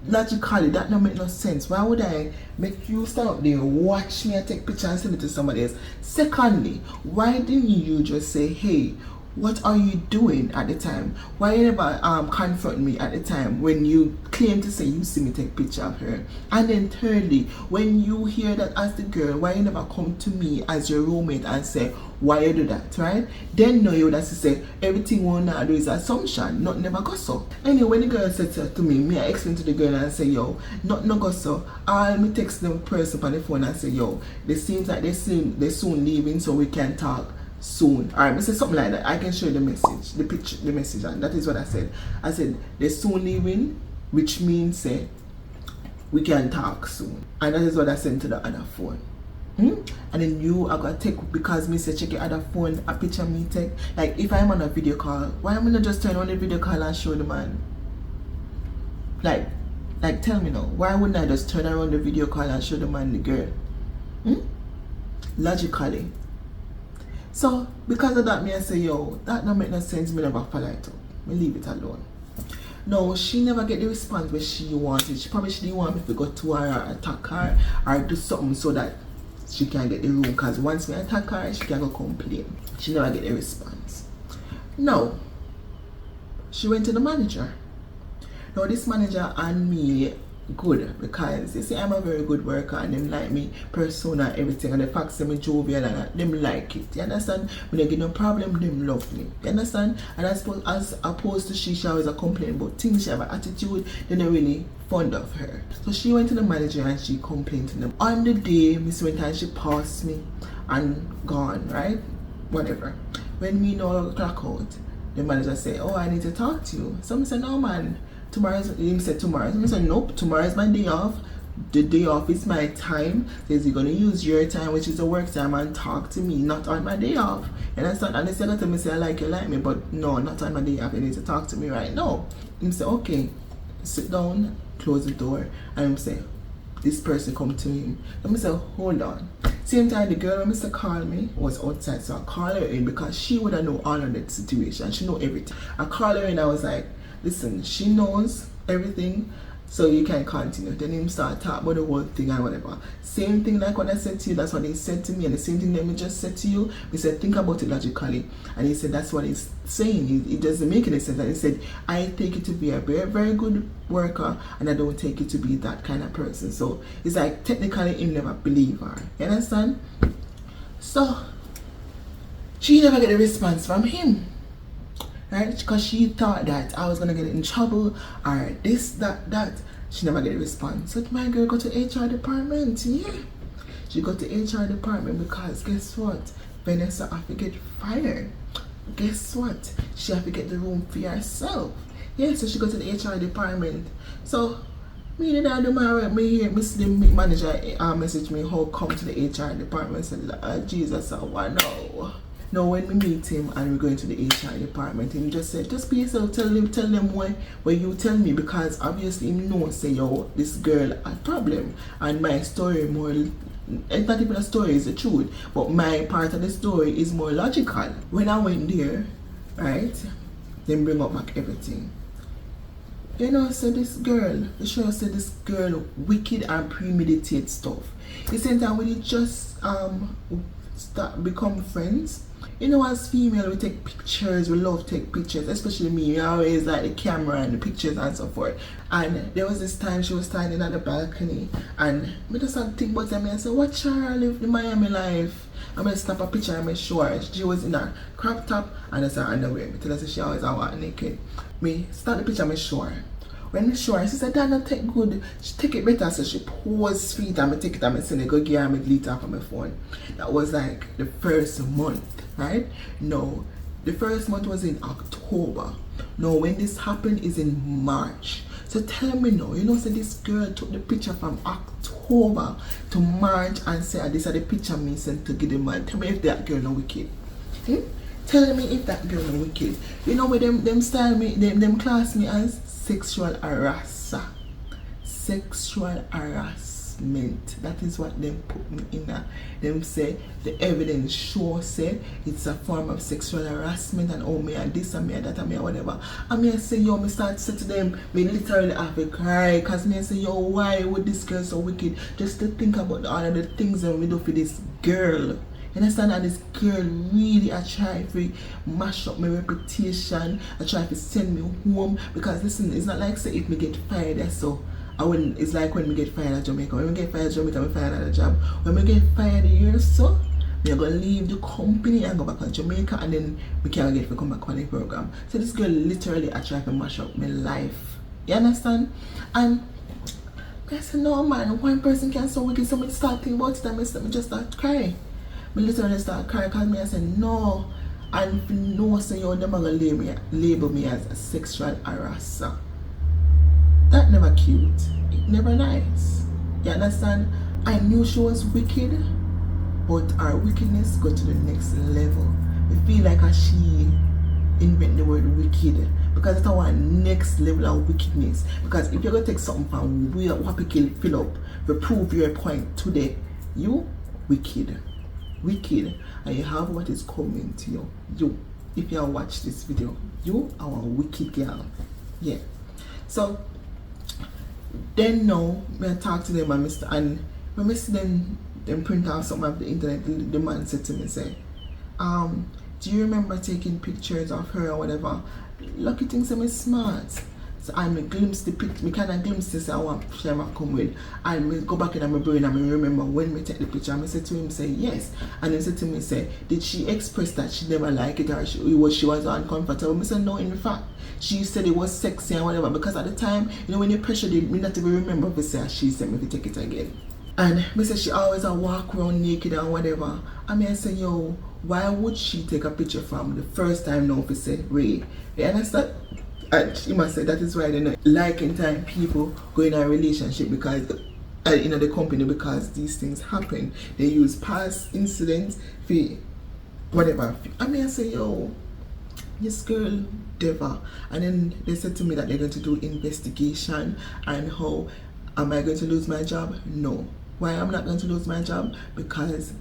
logically, that don't make no sense. Why would I make you stand up there, watch me and take picture and send it to somebody else? Secondly, why didn't you just say, hey, what are you doing at the time? Why you never confront me at the time when you claim to say you see me take picture of her? And then thirdly, when you hear that as the girl, why you never come to me as your roommate and say why you do that, right? Then no, you would have to say everything we wanna do is assumption, not never go so. Anyway, when the girl said to me, I explain to the girl and say, yo, not no go so. I'll me text the person on the phone and say, yo, it seems like they soon leaving so we can talk soon. Alright, I said something like that. I can show you the message, the picture, the message, and that is what I said. I said they're soon leaving, which means say we can talk soon. And that is what I sent to the other phone. And then you are gonna take, because me say check your other phone, a picture me take. Like if I'm on a video call, why am I not just turn on the video call and show the man? Like tell me now, why wouldn't I just turn around the video call and show the man the girl? Logically. So because of that, me I say, yo, that don't make no sense, me never follow it up. Me leave it alone. No, she never get the response where she wanted. She probably didn't want me to go to her or attack her or do something so that she can get the room, because once me attack her, she can go complain. She never get the response. No. She went to the manager. Now this manager and me good, because you see I'm a very good worker and them like me persona, everything, and the fact that me jovial and them like it. You understand? When they get no problem, them love me. You understand? And I suppose as opposed to she always a complain about things, she have an attitude, then they're really fond of her. So she went to the manager and she complained to them. On the day Miss went and she passed me and gone, right? Whatever. When me know clock out, the manager said, oh, I need to talk to you. So I said, no man, tomorrow's, he said tomorrow. So I said, nope, tomorrow is my day off. The day off is my time. Says you're gonna use your time, which is the work time, and talk to me, not on my day off. And I said, and they said to me, say I like you, like me, but no, not on my day off. You need to talk to me right now. He said, okay, sit down, close the door, and I say, this person come to him. Let me say, hold on. Same time the girl when Mr. call me was outside, so I call her in because she would have know all of that situation. She know everything. I call her in, I was like, listen, she knows everything, so you can continue. Then him start talk about the whole thing and whatever. Same thing like what I said to you, that's what he said to me, and the same thing that me just said to you. He said, think about it logically. And he said, that's what he's saying. It doesn't make any sense. And he said, I take you to be a very, very good worker, and I don't take you to be that kind of person. So it's like technically him never believe her. You understand? So she never get a response from him. Right? Because she thought that I was gonna get in trouble or this, that. She never get a response. So my girl go to HR department, yeah. She go to HR department because guess what? Vanessa have to get fired. Guess what? She have to get the room for herself. Yeah, so she go to the HR department. So me and I do my work, me hear Miss the manager message me how come to the HR department. Say, Jesus, I want to know. Now when we meet him and we're going to the HR department, he just said, just be yourself, tell them what you tell me, because obviously he knows, say, yo, this girl a problem, and my story more, it's not even a story, it's the truth, but my part of the story is more logical. When I went there, right, then bring up back everything. You know, so this girl, the show said this girl wicked and premeditated stuff. The same time when you just start become friends. You know, as female we take pictures, we love take pictures, especially me. I always like the camera and the pictures and so forth. And there was this time she was standing at the balcony and I just had to think about them and I said, watch her live the Miami life. I'm gonna snap a picture and I show her. She was in a crop top and it's her underwear. I tell her she always walk naked. Me start the picture and I show her. When I show her, she said, Dana, take good. She take it better, so she pose feet and I take it and I send it, go give her my delete off on my phone. That was like the first month, right? No, the first month was in October. No, when this happened is in March. So tell me now, you know, so this girl took the picture from October to March and said, this is the picture me sent to give the man. Tell me if that girl no wicked. Tell me if that girl no wicked. You know where them style me, them class me as sexual harasser. Sexual harassment. That is what them put me in there. Them say the evidence show say it's a form of sexual harassment and oh me and this and me and that and me and whatever. And me I say yo, me start to say to them, me literally have to cry cause me I say yo, why would this girl so wicked? Just to think about all of the things that we do for this girl. You understand that this girl really I try to mash up my reputation, I try to send me home because listen, it's not like say if me get fired that's so I wouldn't, it's like when we get fired at Jamaica. When we get fired at Jamaica, we fired at a job. When we get fired here so we are gonna leave the company and go back to Jamaica and then we can't get to come back on the program. So this girl literally I try to mash up my life. You understand? And I said no man, one person can so wicked so me start thinking about it and me just start crying. Me literally start crying because me I said no, and if you know say yo them are gonna label me as a sexual harasser. That never cute. It never nice. You understand? I knew she was wicked, but her wickedness got to the next level. I feel like she invent the word wicked because it's our next level of wickedness. Because if you're gonna take something from what people fill up to prove your point today, you wicked. Wicked, and you have what is coming to you. You, if you watch this video, you are a wicked girl. Yeah. So then now I talk to them and when I see them print out something of the internet, the man said to me, say, do you remember taking pictures of her or whatever? Lucky things I'm smart. So I glimpse the picture, me kind of glimpse this I want to share my come with. And me go back in my brain and me remember when we take the picture and I said to him, say yes. And he said to me, say, did she express that she never liked it or she was uncomfortable? I said no, in fact, she said it was sexy and whatever because at the time, you know when you pressured it, me not even remember if say she said me to take it again. And me say she always walk around naked and whatever. And me I say, yo, why would she take a picture from the first time now if say, Ray? You understand? And she must say that is why they're not liking time people go in a relationship because the company because these things happen. They use past incidents for whatever. I mean I say yo, this girl devil. And then they said to me that they're going to do investigation and how am I going to lose my job? No. Why I'm not going to lose my job? Because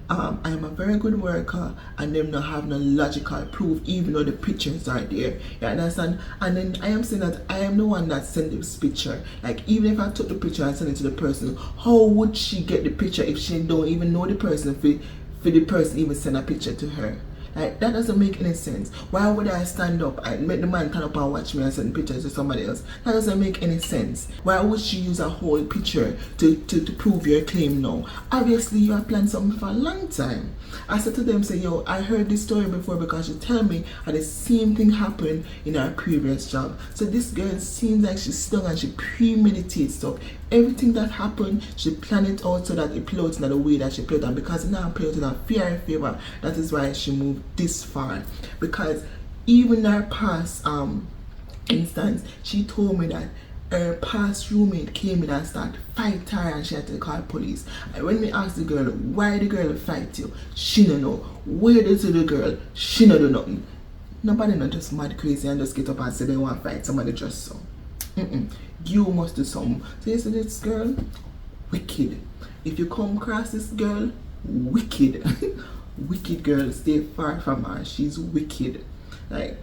I'm a very good worker and them not have no logical proof even though the pictures are there. You understand? And then I am saying that I am the one that sent this picture. Like even if I took the picture and sent it to the person, how would she get the picture if she don't even know the person for the person even send a picture to her? Like that doesn't make any sense. Why would I stand up and make the man come up and watch me and send pictures to somebody else? That doesn't make any sense. Why would she use a whole picture to prove your claim now? Obviously you have planned something for a long time. I said to them, say, yo, I heard this story before because you tell me that the same thing happened in our previous job. So this girl seems like she's stung and she premeditates stuff. Everything that happened, she planned it out so that it played out in the way that she played, and because it now played out in her fear and favor, that is why she moved this far. Because even her past instance, she told me that her past roommate came in and started fight her and she had to call police. And when we asked the girl why the girl fight you, she don't know. Where did the girl? She don't do nothing. Nobody not just mad crazy and just get up and say they want to fight somebody just so. You must do something. So you see this girl, wicked. If you come across this girl, wicked. Wicked girl, stay far from her. She's wicked. Like,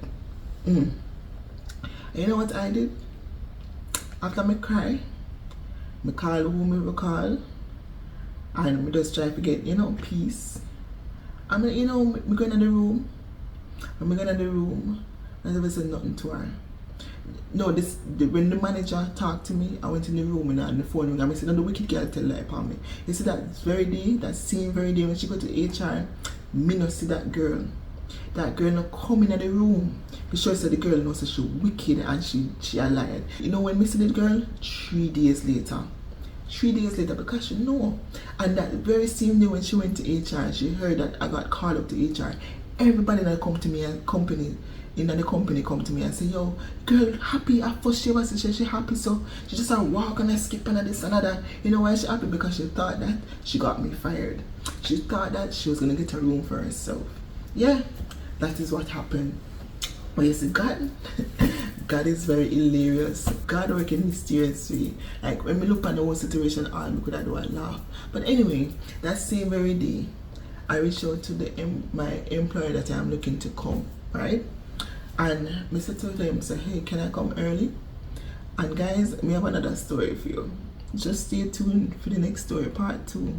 you know what I did? After me cry, me call who me call, and me just try to get, you know, peace. I mean, you know, me going in the room, and me going in the room, and never said nothing to her. No, when the manager talked to me, I went in the room and on the phone and I said, no, the wicked girl tell lie upon me. You see that same very day when she go to HR, me not see that girl. That girl not come in the room. Be sure said the girl knows that she wicked and she a liar. You know when me see the girl? 3 days later. 3 days later, because she know. And that very same day when she went to HR, she heard that I got called up to HR. Everybody that come to me and company in the company come to me and say, yo, girl happy. At first she was she happy, so she just walk and skip and this and that. You know why she happy? Because she thought that she got me fired. She thought that she was gonna get a room for herself. Yeah, that is what happened. But you see, God God is very hilarious. God working mysteriously. Like when we look at the whole situation, all we could have do a laugh. But anyway, that same very day, I reached out to my employer that I'm looking to come, right? And Mr. told them, say, hey, can I come early? And guys, we have another story for you. Just stay tuned for the next story, part 2.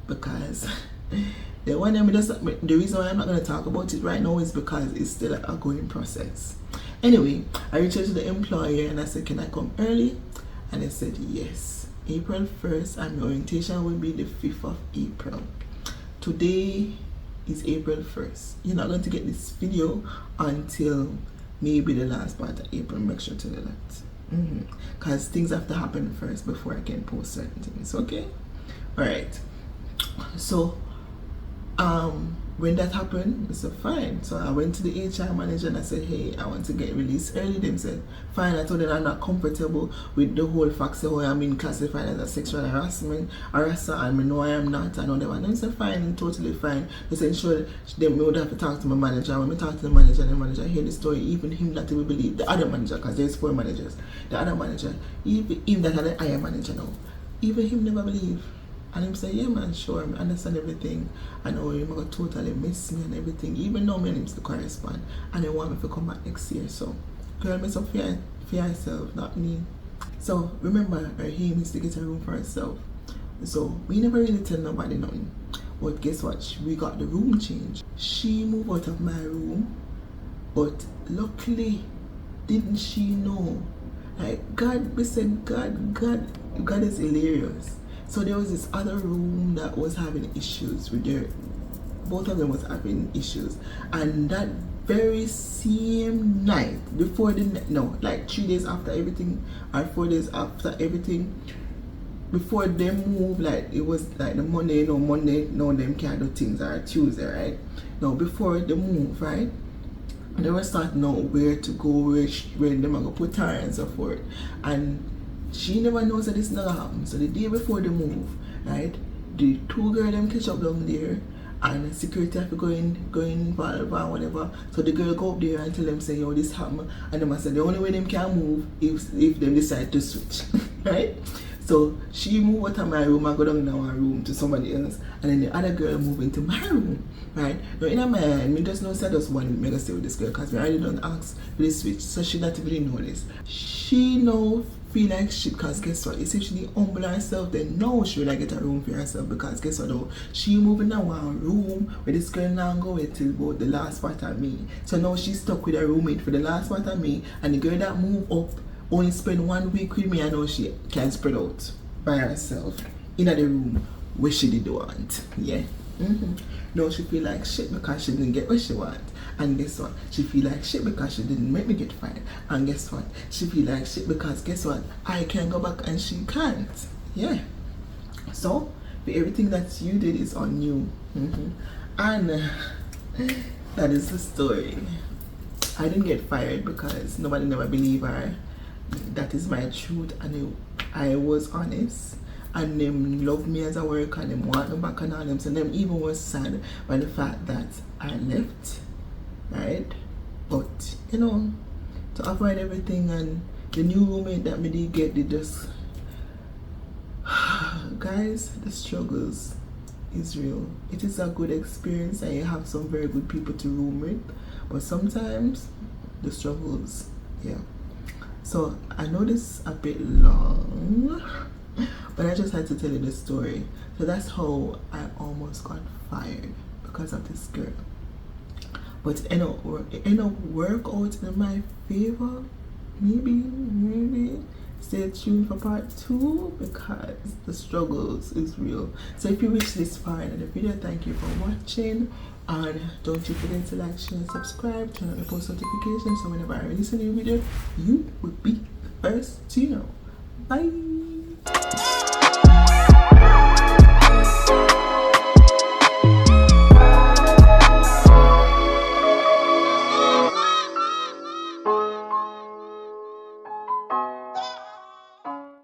Because the reason why I'm not going to talk about it right now is because it's still a going process. Anyway, I reached out to the employer and I said, can I come early? And they said, yes. April 1st, and my orientation will be the 5th of April. Today is April 1st. You're not going to get this video until maybe the last part of April. Make sure to do that. Because things have to happen first before I can post certain things. Okay? Alright. So, when that happened, I said, fine. So I went to the HR manager and I said, hey, I want to get released early. They said, fine. I told them I'm not comfortable with the whole fact that I'm being classified as a sexual harasser, and I know I am not. I know them. And they said, fine, totally fine. They said, sure, they would have to talk to my manager. When we talk to the manager hear the story, even him not to believe the other manager, because there's 4 managers. The other manager, even that I am manager now, even him never believe. And him say, yeah man, sure, I understand everything. I know him gonna totally miss me and everything. Even though me and him still correspond. And they want me to come back next year. So, girl, me so fear herself, not me. So, remember, her aim is to get a room for herself. So, we never really tell nobody nothing. But guess what? We got the room change. She moved out of my room. But luckily, didn't she know? Like, God, we said, God is hilarious. So there was this other room that was having issues with both of them was having issues, and that very same night before like 3 days after everything, or 4 days after everything, before they move, like it was like the Monday, no them can't do things, or Tuesday, right? No, before they move, right? They were starting out where to go, where they might go put her and so forth, and she never knows that this not happen. So the day before the move, right, the 2 girls them catch up down there, and security have to go involved or whatever. So the girl go up there and tell them, say, yo, this happened, and them say the only way them can move is if them decide to switch. Right? So she moved out of my room and go down in our room to somebody else, and then the other girl moved into my room. Right? Now in my mind, me just know say I just want me to stay with this girl because I already don't ask for the switch, so she not really know this. She know feel like shit, because guess what? If she humble herself, then no, she will get a room for herself, because guess what though? She moving in one room where this girl now go with till about the last part of me. So now she's stuck with her roommate for the last part of me, and the girl that move up only spend 1 week with me, and now she can spread out by herself in the room where she did want. Yeah. Now she feel like shit because she didn't get what she want. And guess what? She feel like shit because she didn't make me get fired. And guess what? She feel like shit because guess what? I can go back and she can't. Yeah. So, everything that you did is on you. And that is the story. I didn't get fired because nobody never believed her. That is my truth, and I was honest. And them love me as a worker, and them want me back and all them. So them even was sad by the fact that I left. Right? But you know, to avoid everything, and the new roommate that me did get, they just guys, the struggles is real. It is a good experience and you have some very good people to room with, but sometimes the struggles, yeah. So I know this a bit long, but I just had to tell you the story. So that's how I almost got fired because of this girl. But it ended up work out in my favor. Maybe. Stay tuned for part 2 because the struggles is real. So if you reach this far in the video, thank you for watching, and don't you forget to like, share, and subscribe, turn on the post notifications so whenever I release a new video, you will be the first to know. Bye.